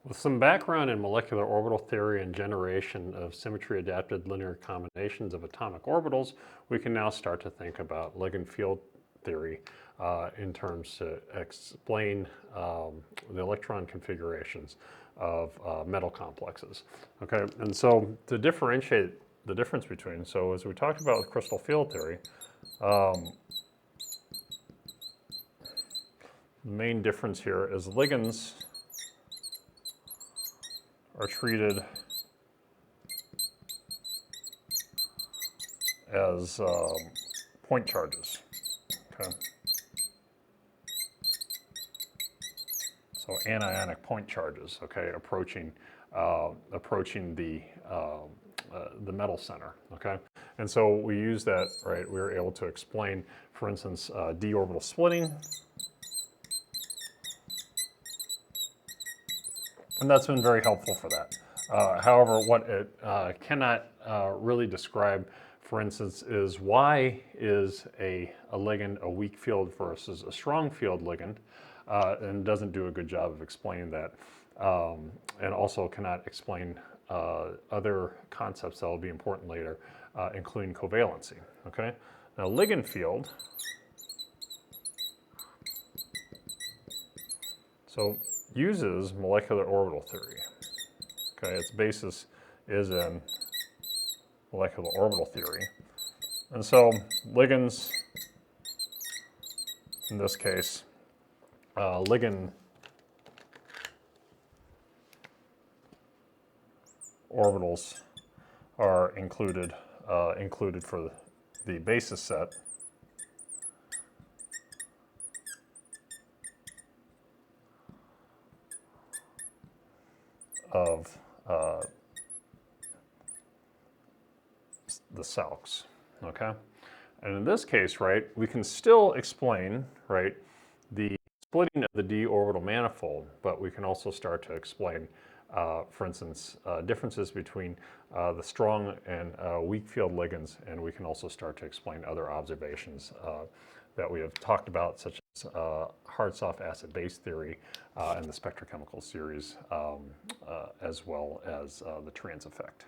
With some background in molecular orbital theory and generation of symmetry-adapted linear combinations of atomic orbitals, we can now start to think about ligand field theory in terms to explain the electron configurations of metal complexes. Okay, and so to differentiate the difference between, so as we talked about with crystal field theory, the main difference here is ligands are treated as point charges. Okay. So anionic point charges. Okay, approaching the metal center. Okay, and so we use that. Right, we were able to explain, for instance, d orbital splitting. And that's been very helpful for that. However, what it cannot really describe, for instance, is why is a ligand a weak field versus a strong field ligand, and doesn't do a good job of explaining that, and also cannot explain other concepts that will be important later, including covalency. Okay, now ligand field. So uses molecular orbital theory. Okay, its basis is in molecular orbital theory. And so ligands, in this case, ligand orbitals are included for the basis set of the SALCs, okay? And in this case, right, we can still explain, right, the splitting of the d orbital manifold, but we can also start to explain, for instance, differences between the strong and weak field ligands, and we can also start to explain other observations that we have talked about, such as hard-soft acid-base theory and the spectrochemical series, as well as the trans effect.